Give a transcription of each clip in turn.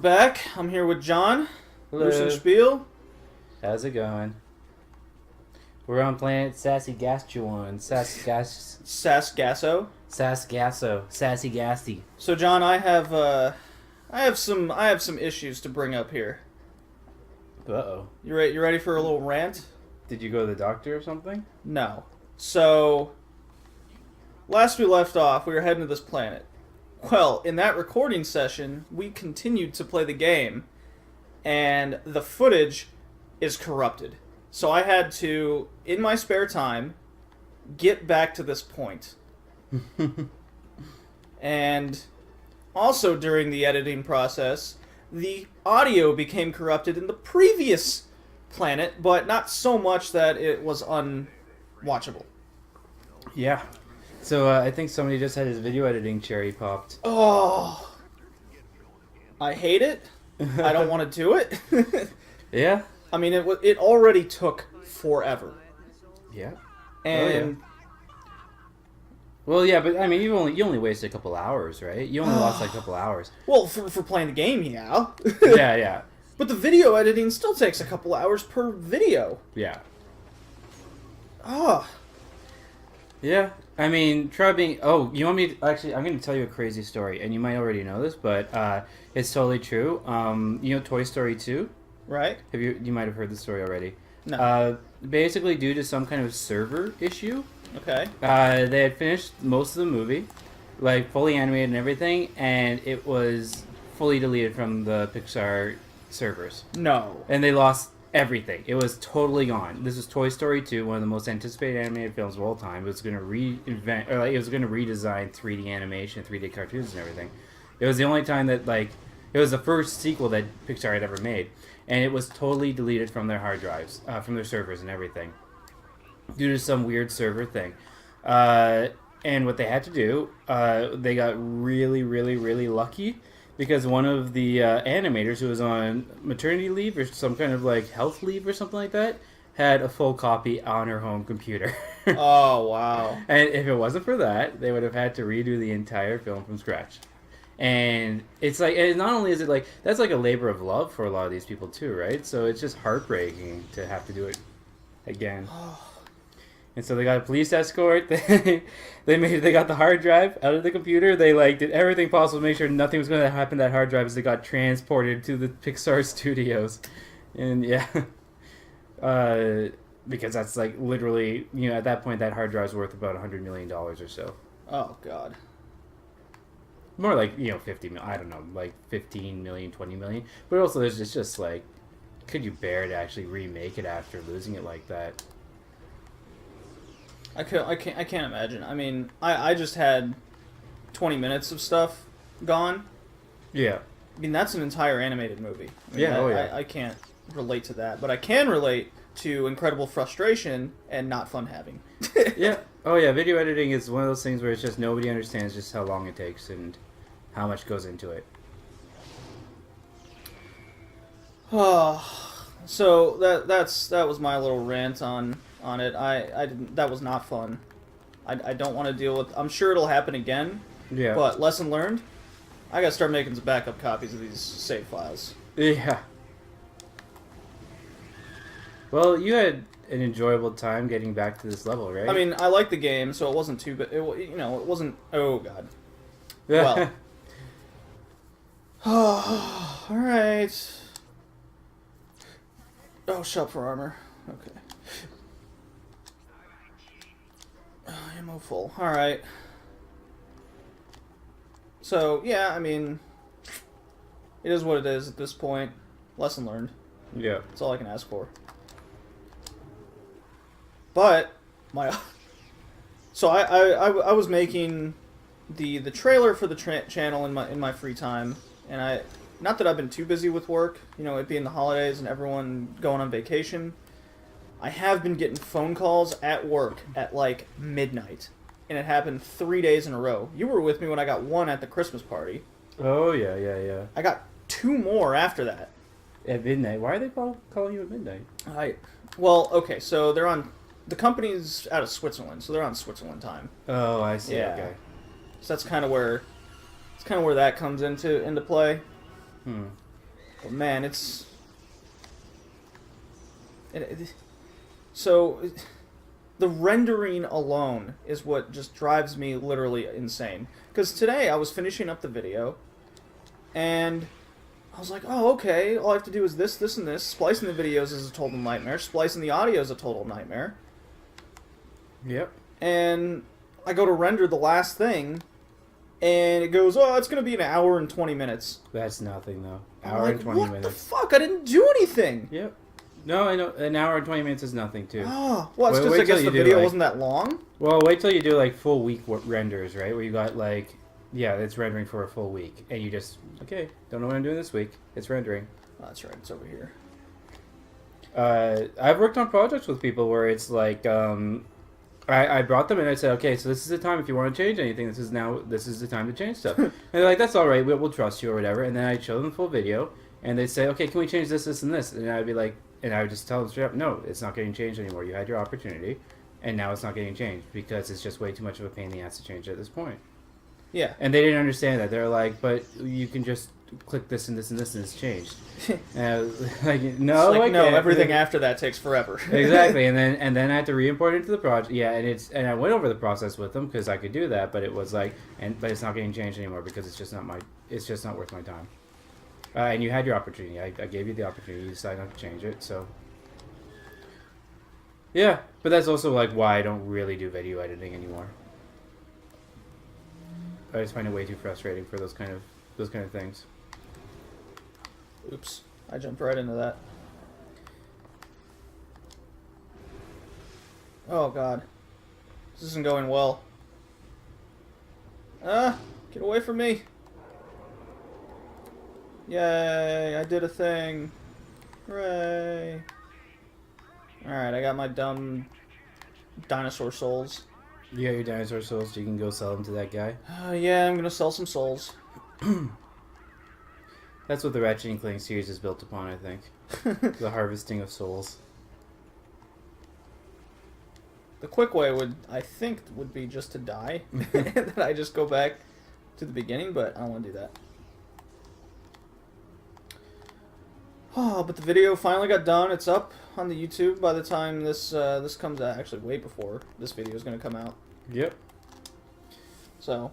back. I'm here with John. Hello. Moosen Spiel. How's it going? We're on planet Sassy Gastuan. Sasgasso. Sassgasso. Sassy Gassy. So John, I have some issues to bring up here. Uh-oh. You ready for a little rant? Did you go to the doctor or something? No. So last we left off, we were heading to this planet. Well, in that recording session, we continued to play the game, and the footage is corrupted. So I had to, in my spare time, get back to this point. And also during the editing process, the audio became corrupted in the previous planet, but not so much that it was unwatchable. Yeah. So I think somebody just had his video editing cherry popped. Oh, I hate it. I don't want to do it. Yeah? I mean, it already took forever. Yeah. And Well, yeah, but I mean, you only wasted a couple hours, right? You only lost like a couple hours. well, for playing the game, yeah. Yeah. But the video editing still takes a couple hours per video. Yeah. Oh. Yeah. I mean, try being... Oh, you want me to... Actually, I'm going to tell you a crazy story, and you might already know this, but it's totally true. You know Toy Story 2? Right? You might have heard the story already. No. Basically, due to some kind of server issue, Okay. they had finished most of the movie, like fully animated and everything, and it was fully deleted from the Pixar servers. No. And they lost everything. It was totally gone. This was Toy Story 2, one of the most anticipated animated films of all time. It was going to reinvent, or like, it was going to redesign 3D animation, 3D cartoons, and everything. It was the only time that it was the first sequel that Pixar had ever made, and it was totally deleted from their hard drives, from their servers and everything, due to some weird server thing. And what they had to do, they got really, really, really lucky. Because one of the animators who was on maternity leave or some kind of like health leave or something like that had a full copy on her home computer. Oh, wow. And if it wasn't for that, they would have had to redo the entire film from scratch. And it's like, and not only is it like, that's like a labor of love for a lot of these people too, right? So it's just heartbreaking to have to do it again. And so they got a police escort. They got the hard drive out of the computer. They did everything possible to make sure nothing was going to happen to that hard drive as they got transported to the Pixar studios. And yeah, because that's like literally, at that point that hard drive's worth about $100 million or so. Oh, God. More like 50 million. I don't know, like 15 million, 20 million. But also there's just like, could you bear to actually remake it after losing it like that? I can't imagine. I mean, I just had 20 minutes of stuff gone. Yeah. I mean, that's an entire animated movie. I mean, Yeah, I can't relate to that, but I can relate to incredible frustration and not fun having. Yeah. Oh, yeah. Video editing is one of those things where it's just nobody understands just how long it takes and how much goes into it. Oh, so that was my little rant on it. I didn't. That was not fun. I don't want to deal with. I'm sure it'll happen again. Yeah. But lesson learned. I gotta start making some backup copies of these save files. Yeah. Well, you had an enjoyable time getting back to this level, right? I mean, I liked the game, so it wasn't too. But it wasn't. Oh, God. Well. Oh, all right. Oh, shop for armor. Okay. Ammo full. All right. So yeah, I mean, it is what it is at this point. Lesson learned. Yeah. That's all I can ask for. But so I was making the trailer for the channel in my free time, and not that I've been too busy with work, it being the holidays and everyone going on vacation. I have been getting phone calls at work at like midnight, and it happened 3 days in a row. You were with me when I got one at the Christmas party. Oh yeah. I got 2 more after that. At midnight. Why are they calling you at midnight? Well, okay, so they're on. The company's out of Switzerland, so they're on Switzerland time. Oh, I see. Yeah. Okay. So that's kind of where that comes into play. But man, so the rendering alone is what just drives me literally insane. Because today I was finishing up the video, and I was like, oh, okay, all I have to do is this, this, and this. Splicing the videos is a total nightmare. Splicing the audio is a total nightmare. Yep. And I go to render the last thing, and it goes, oh, it's going to be an hour and 20 minutes. That's nothing, though. I'm Hour like, and 20 what minutes. the fuck? I didn't do anything. Yep. No, I know. An hour and 20 minutes is nothing, too. Oh, well, it's Wait- because wait I guess till the you do, video like- wasn't that long. Well, wait till you do, like, full week renders, right? Where you got, like... Yeah, it's rendering for a full week. And you just... Okay, don't know what I'm doing this week. It's rendering. Oh, that's right. It's over here. I've worked on projects with people where it's like... I brought them and I said, okay, so this is the time if you want to change anything. This is the time to change stuff. And they're like, that's all right. We'll trust you or whatever. And then I'd show them the full video, and they'd say, okay, can we change this, this, and this? And I'd be like, and I would just tell them straight up, no, it's not getting changed anymore. You had your opportunity, and now it's not getting changed because it's just way too much of a pain in the ass to change at this point. Yeah. And they didn't understand that. They're like, but you can just click this and this and this and it's changed. And I was like, no, It's like, I no, can't. everything after that takes forever. Exactly, and then I had to re-import it into the project. Yeah, and I went over the process with them because I could do that, but it was like, but it's not getting changed anymore because it's just not worth my time. And you had your opportunity. I gave you the opportunity. You decided not to change it, so yeah. But that's also like why I don't really do video editing anymore. I just find it way too frustrating for those kind of things. Oops. I jumped right into that. Oh, God. This isn't going well. Get away from me. Yay, I did a thing. Hooray. Alright, I got my dumb dinosaur souls. You got your dinosaur souls, so you can go sell them to that guy. Yeah, I'm gonna sell some souls. That's what the Ratchet and Clank series is built upon, I think. The harvesting of souls. The quick way would be just to die. That I just go back to the beginning, but I don't want to do that. Oh, but the video finally got done. It's up on the YouTube by the time this comes out. Actually, way before this video is going to come out. Yep. So,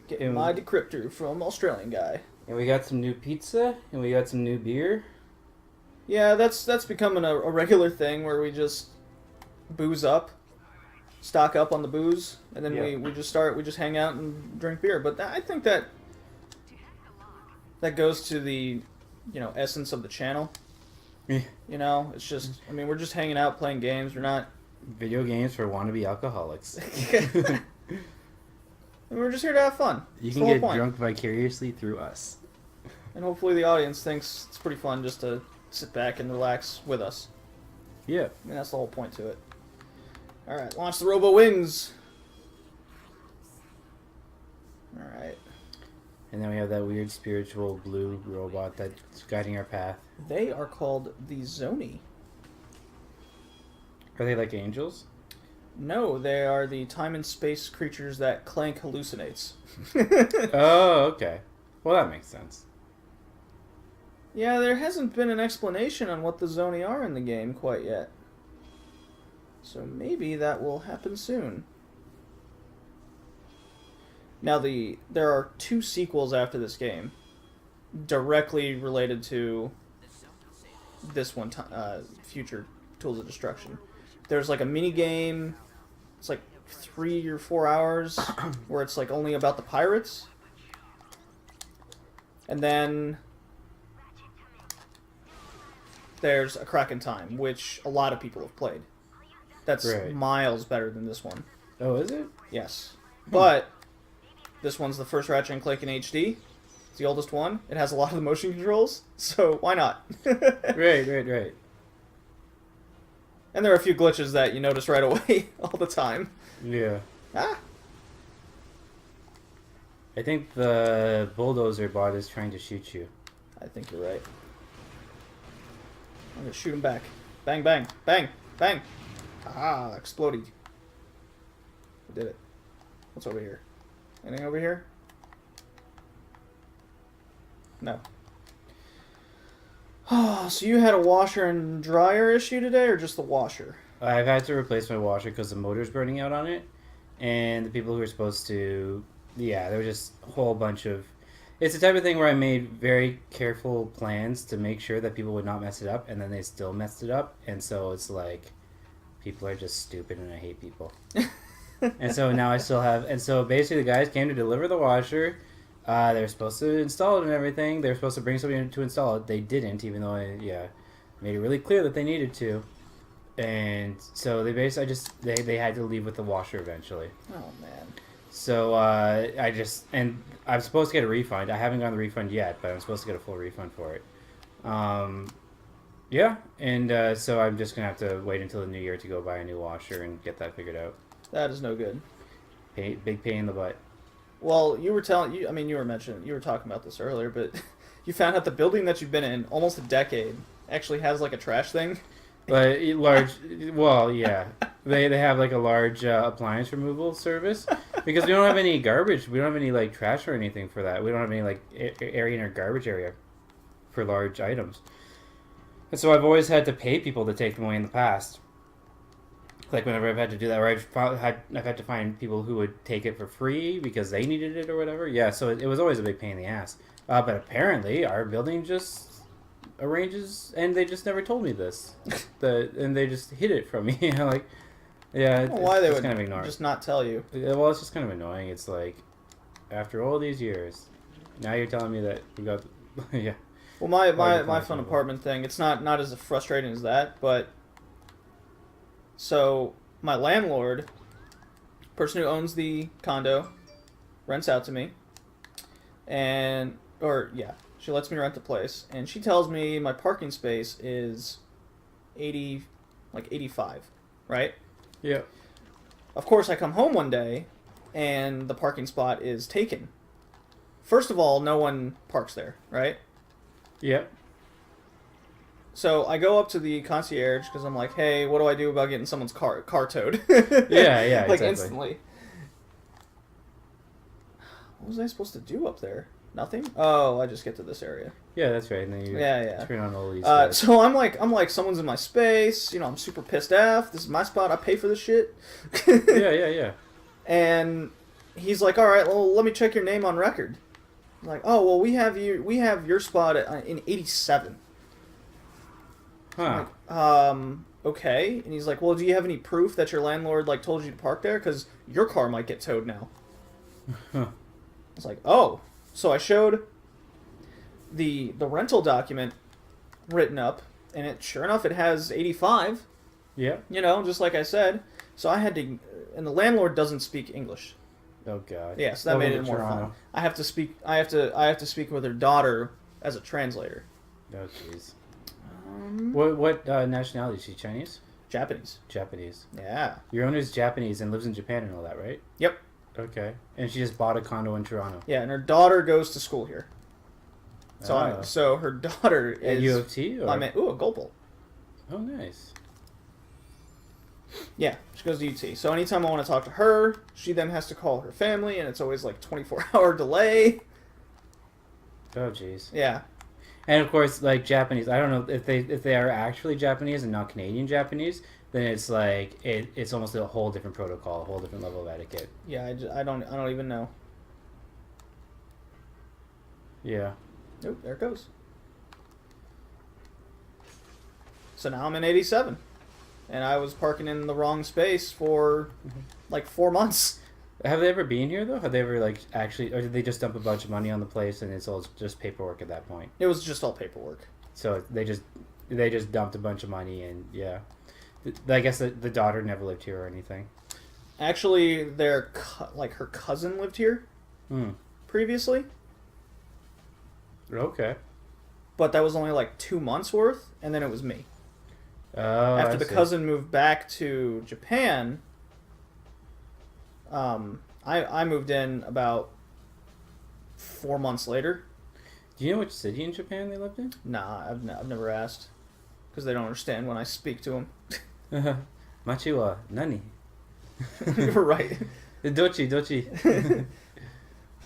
getting my decryptor from Australian guy. And we got some new pizza, and we got some new beer. Yeah, that's becoming a regular thing where we just booze up, stock up on the booze, and then we just hang out and drink beer. But I think that goes to the essence of the channel. Yeah. It's just, I mean, we're just hanging out playing games. We're not Video games for wannabe alcoholics. we're just here to have fun. You That's can the whole get point. drunk vicariously through us. And hopefully the audience thinks it's pretty fun just to sit back and relax with us. Yeah. I mean, that's the whole point to it. Alright, launch the Robo Wings! Alright. And then we have that weird spiritual blue robot that's guiding our path. They are called the Zoni. Are they like angels? No, they are the time and space creatures that Clank hallucinates. Oh, okay. Well, that makes sense. Yeah, there hasn't been an explanation on what the Zoni are in the game quite yet. So maybe that will happen soon. Now, there are 2 sequels after this game, directly related to this one, future Tools of Destruction. There's like a mini game. It's like 3 or 4 hours, where it's like only about the pirates. And then there's A Crack in Time, which a lot of people have played. That's Right. miles better than this one. Oh, is it? Yes. But this one's the first Ratchet and Clank in HD. It's the oldest one. It has a lot of the motion controls, so why not? Right. And there are a few glitches that you notice right away all the time. Yeah. Ah! I think the bulldozer bot is trying to shoot you. I think you're right. I'm gonna shoot him back. Bang, bang, bang, bang! Ah, exploded. I did it. What's over here? Anything over here? No. Oh, so you had a washer and dryer issue today, or just the washer? I've had to replace my washer because the motor's burning out on it, and the people who were supposed to, yeah, there was just a whole bunch of. It's the type of thing where I made very careful plans to make sure that people would not mess it up, and then they still messed it up, and so it's like, people are just stupid, and I hate people. And so now I still have, and so basically the guys came to deliver the washer. They were supposed to install it and everything. They were supposed to bring somebody in to install it. They didn't, even though I, made it really clear that they needed to. And so they basically they had to leave with the washer eventually. Oh man. So I'm supposed to get a refund. I haven't gotten the refund yet, but I'm supposed to get a full refund for it. So I'm just gonna have to wait until the new year to go buy a new washer and get that figured out. That is no good. Big pain in the butt. Well, you were talking about this earlier, but you found out the building that you've been in almost a decade actually has like a trash thing. But large, well, yeah, they have like a large appliance removal service because we don't have any garbage. We don't have any like trash or anything for that. We don't have any like area in our garbage area for large items. And so I've always had to pay people to take them away in the past. Like whenever I've had to do that, or I've had to find people who would take it for free because they needed it or whatever. Yeah, so it was always a big pain in the ass. But apparently our building just arranges, and they just never told me this. And they just hid it from me. Like, yeah, why they would kind of ignore just not tell you? Well, it's just kind of annoying. It's like, after all these years, now you're telling me that we got, yeah. Well, my fun apartment thing, it's not as frustrating as that, but so my landlord, person who owns the condo, rents out to me, she lets me rent the place, and she tells me my parking space is 85, right? Yeah. Of course, I come home one day, and the parking spot is taken. First of all, no one parks there, right? Yep. So I go up to the concierge because I'm like, hey, what do I do about getting someone's car towed? Yeah, like exactly. instantly. What was I supposed to do up there? Nothing? Oh, I just get to this area. Yeah, that's right. And then you turn on all these. So I'm like, someone's in my space. You know, I'm super pissed off. This is my spot. I pay for this shit. Yeah. And he's like, all right, well, let me check your name on record. I'm like, oh, well, we have your spot in 87. Huh. Like, okay. And he's like, well, do you have any proof that your landlord like told you to park there? Because your car might get towed now. Huh. I was like, oh. So I showed the rental document written up, and sure enough, it has 85. Yeah. You know, just like I said. So I had to, and the landlord doesn't speak English. Oh God. Yeah, so that made it more fun. I have to speak with her daughter as a translator. Oh jeez. What nationality is she? Chinese? Japanese. Japanese. Yeah. Your owner's Japanese and lives in Japan and all that, right? Yep. Okay. And she just bought a condo in Toronto. Yeah, and her daughter goes to school here. So her daughter is at U of T. Or? I mean, a Gold. Oh, nice. Yeah, she goes to UT. So anytime I want to talk to her, she then has to call her family, and it's always like 24-hour delay. Oh, jeez. Yeah. And of course, like Japanese, I don't know if they are actually Japanese and not Canadian Japanese. Then it's like it's almost a whole different protocol, a whole different level of etiquette. Yeah, I don't even know. Yeah. Nope, there it goes. So now I'm in 87, and I was parking in the wrong space for like 4 months. Have they ever been here though? Have they ever like actually, or did they just dump a bunch of money on the place and it's all just paperwork at that point? It was just all paperwork. So they just dumped a bunch of money and yeah. I guess the daughter never lived here or anything. Actually, her cousin lived here previously. Okay. But that was only like 2 months worth, and then it was me. Oh, After the cousin moved back to Japan, I moved in about 4 months later. Do you know which city in Japan they lived in? Nah, I've never asked. Because they don't understand when I speak to them. Machi wa nani? You're right. Dochi.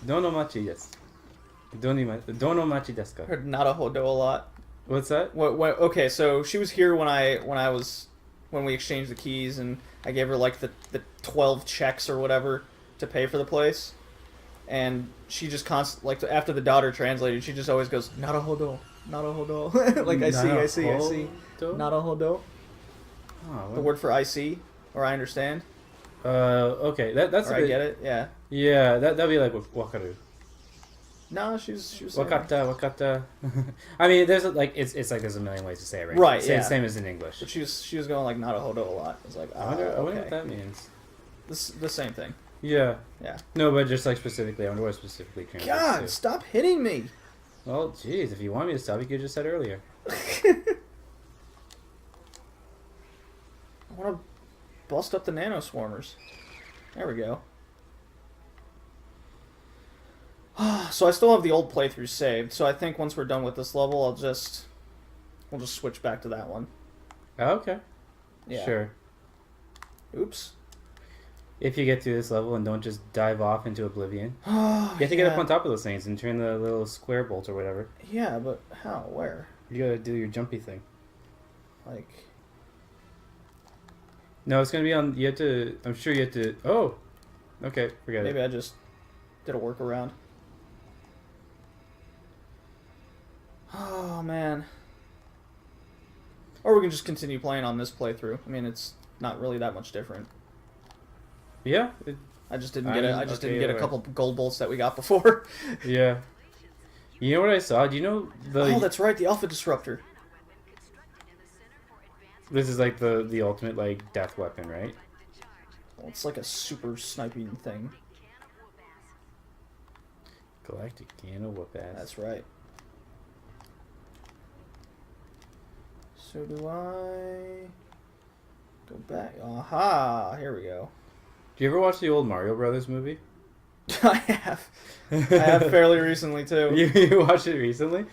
Dono machi desu. Dono machi desu ka? Heard narahodo a lot. What's that? Okay, so she was here when we exchanged the keys, and I gave her like the 12 checks or whatever to pay for the place, and she just like after the daughter translated, she just always goes naruhodo, naruhodo, like I see, naruhodo. Oh, The word for I see or I understand. Okay, that's or a bit, I get it. Yeah. Yeah, that'd be like wakaru. No, she was Wakata. I mean, there's like it's like there's a million ways to say it, right? Right, Same, yeah. Same as in English. But she was going like naruhodo a lot. It's like, I wonder okay. what that means. The same thing. Yeah. Yeah. No, but just like specifically, I wonder what specifically translates God, to. stop hitting me. Well, jeez, if you want me to stop, you could have just said earlier. I want to bust up the nano swarmers. There we go. So I still have the old playthrough saved, so I think once we're done with this level, we'll just switch back to that one. Oh, okay. Yeah. Sure. Oops. If you get through this level and don't just dive off into oblivion. Oh, You have to get up on top of those things and turn the little square bolt or whatever. Yeah, but how? Where? You gotta do your jumpy thing. Like... No, it's gonna be on... You have to... I'm sure you have to... Oh! Okay, forget Maybe it. I just did a workaround. Oh, man. Or we can just continue playing on this playthrough. I mean, it's not really that much different. Yeah. I just didn't get it. I just didn't get a anyway. couple gold bolts that we got before. Yeah. You know what I saw? Do you know the... Oh, that's right, the Alpha Disruptor. This is like the ultimate like death weapon, right? Well, it's like a super sniping thing. Galactic Gano whoop ass. That's right. So do I go back? Aha! Here we go. Do you ever watch the old Mario Brothers movie? I have. I have fairly recently too. You watched it recently?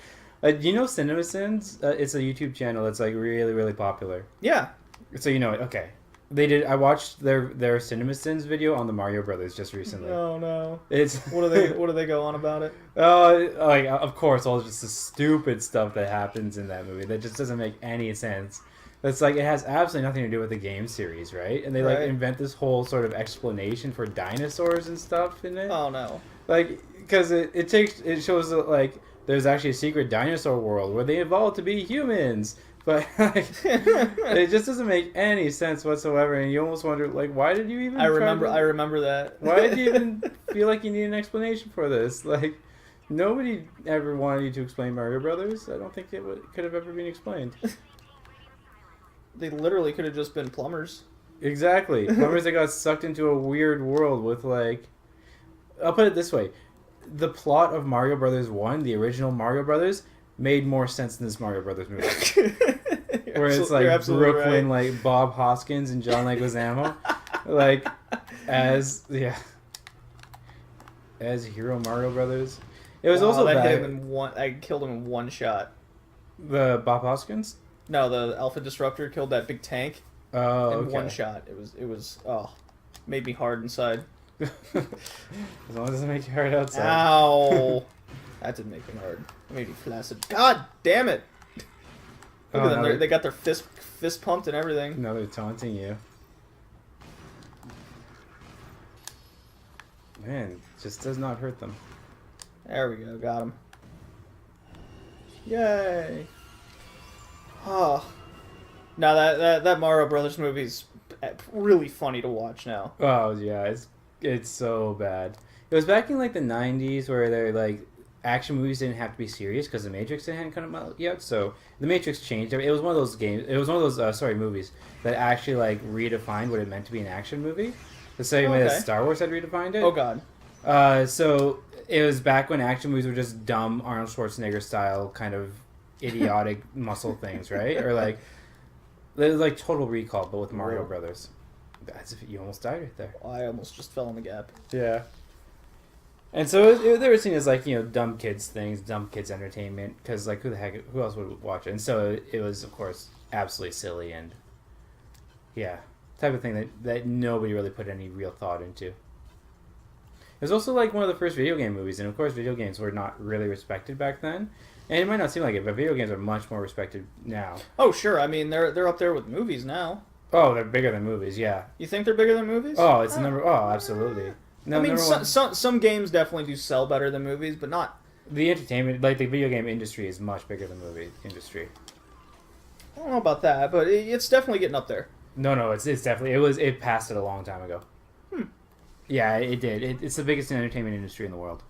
Do you know CinemaSins? It's a YouTube channel that's like really, really popular. Yeah. So you know it. Okay. They did. I watched their CinemaSins video on the Mario Brothers just recently. Oh no. It's What do they go on about it? Like of course, all just the stupid stuff that happens in that movie that just doesn't make any sense. It's like it has absolutely nothing to do with the game series, right? And they like Right. invent this whole sort of explanation for dinosaurs and stuff in it. Oh no. Like because it shows that like there's actually a secret dinosaur world where they evolved to be humans. But like, it just doesn't make any sense whatsoever, and you almost wonder, like, why did you even? I remember that. Why did you even feel like you need an explanation for this? Like, nobody ever wanted you to explain Mario Brothers. I don't think it could have ever been explained. They literally could have just been plumbers. Exactly, plumbers that got sucked into a weird world with like. I'll put it this way: the plot of Mario Brothers 1, the original Mario Brothers, made more sense than this Mario Brothers movie. Where it's like Brooklyn, right. like Bob Hoskins and John Leguizamo, like as Hero Mario Brothers. It was also that bad. hit him in one. I killed him in one shot. The Bob Hoskins. No, the Alpha Disruptor killed that big tank Oh, in okay. one shot. It was made me hard inside. As long as it doesn't make you hard outside. Ow! That didn't make me hard. It made me flaccid. God damn it! Look at them. They got their fist pumped and everything. No, they're taunting you. Man, it just does not hurt them. There we go. Got him. Yay! Oh. Now that Mario Brothers movie's really funny to watch now. Oh yeah, it's so bad. It was back in like the 90s where they're like action movies didn't have to be serious because the Matrix hadn't come out yet. So the Matrix changed. It was one of those games. It was one of those movies that actually like redefined what it meant to be an action movie. The same way that Star Wars had redefined it. Oh god. So it was back when action movies were just dumb Arnold Schwarzenegger style kind of idiotic muscle things, right? Or like Total Recall, but with Mario Brothers. As if you almost died right there. I almost just fell in the gap. Yeah. And so they were seen as like, you know, dumb kids things, dumb kids entertainment, because like who else would watch it? And so it was, of course, absolutely silly and yeah, type of thing that nobody really put any real thought into. It was also like one of the first video game movies, and of course video games were not really respected back then. And it might not seem like it, but video games are much more respected now. Oh, sure. I mean, they're up there with movies now. Oh, they're bigger than movies, yeah. You think they're bigger than movies? Oh, it's the number. Oh, absolutely. No, I mean, number one, some games definitely do sell better than movies, but not. the entertainment, like the video game industry, is much bigger than the movie industry. I don't know about that, but it's definitely getting up there. No, it's definitely it passed it a long time ago. Yeah, it did. It's the biggest entertainment industry in the world.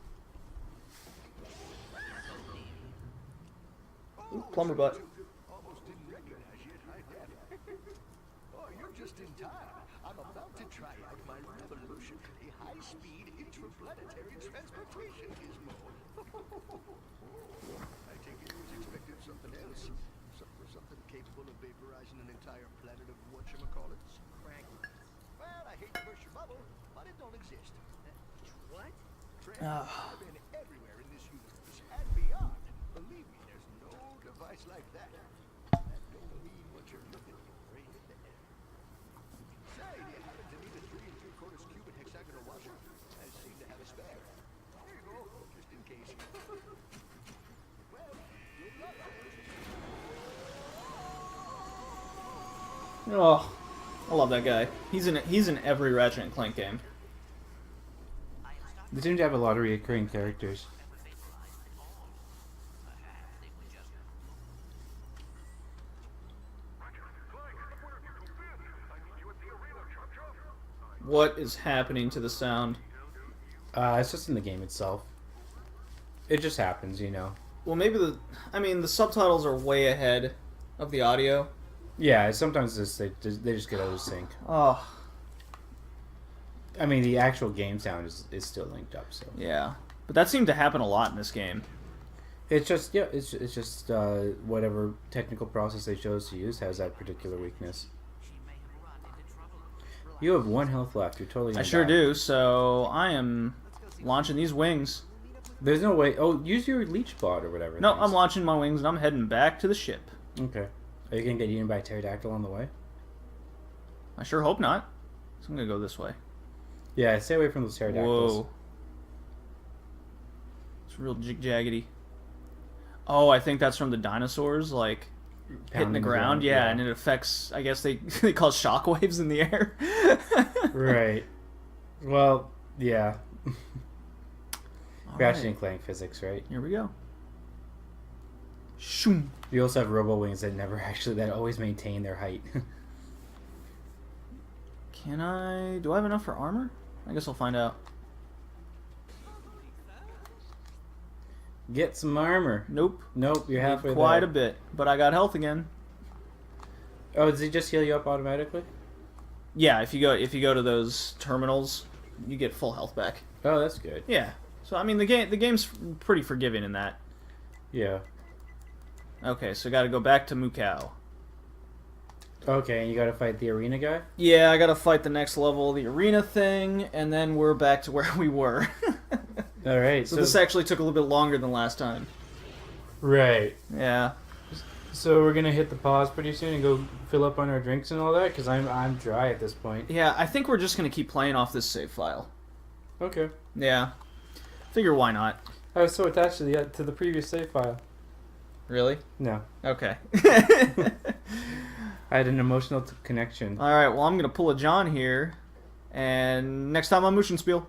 Ooh, plumber butt. Almost didn't recognize you at high def. Oh, you're just in time. I'm about to try out my revolutionary high-speed interplanetary transportation gizmo. I take it you was expecting something else. Something capable of vaporizing an entire planet of whatchamacallits. Crank. Well, I hate to burst your bubble, but it don't exist. What? Crank have been everywhere in this universe and beyond. Believe me, there's no device like that. That don't mean what you're looking for in the air. Say, do you happen to need a 3 3/4 cubic hexagonal washer? I seem to have a spare. Here you go, just in case. Well, good luck. Oh, I love that guy. He's in every Ratchet and Clank game. They seem to have a lot of recurring characters. What is happening to the sound? It's just in the game itself. It just happens, you know. Well, maybe the subtitles are way ahead of the audio. Yeah, sometimes they just get out of sync. Oh, I mean, the actual game sound is still linked up, so yeah. But that seemed to happen a lot in this game. it's just whatever technical process they chose to use has that particular weakness. You have 1 health left. You're totally. I Gonna sure die. do, so I am launching these wings. There's no way. Oh, use your leech bot or whatever. No, it I'm is. launching my wings and I'm heading back to the ship. Okay. Are you gonna get eaten by a pterodactyl on the way? I sure hope not. So I'm gonna go this way. Yeah, stay away from those pterodactyls. Whoa. It's real jaggedy. Oh, I think that's from the dinosaurs, like, hitting the ground. Yeah, and it affects, I guess they cause shockwaves in the air. Right. Well, yeah. All Ratchet right, and Clank physics, right? here we go. Shoom. You also have robo wings that always maintain their height. Do I have enough for armor? I guess I'll find out. Get some armor. Nope. Nope, you're halfway Quite there. a bit, but I got health again. Oh, does he just heal you up automatically? Yeah, if you go to those terminals, you get full health back. Oh, that's good. Yeah. So I mean the game's pretty forgiving in that. Yeah. Okay, so got to go back to Mukau. Okay, and you gotta fight the arena guy? Yeah, I got to fight the next level of the arena thing, and then we're back to where we were. Alright, So this actually took a little bit longer than last time. Right. Yeah. So we're gonna hit the pause pretty soon and go fill up on our drinks and all that, because I'm dry at this point. Yeah, I think we're just going to keep playing off this save file. Okay. Yeah. Figure why not? I was so attached to the previous save file. Really? No. Okay. I had an emotional connection. Alright, well, I'm going to pull a John here. And next time on Moosen Spiel.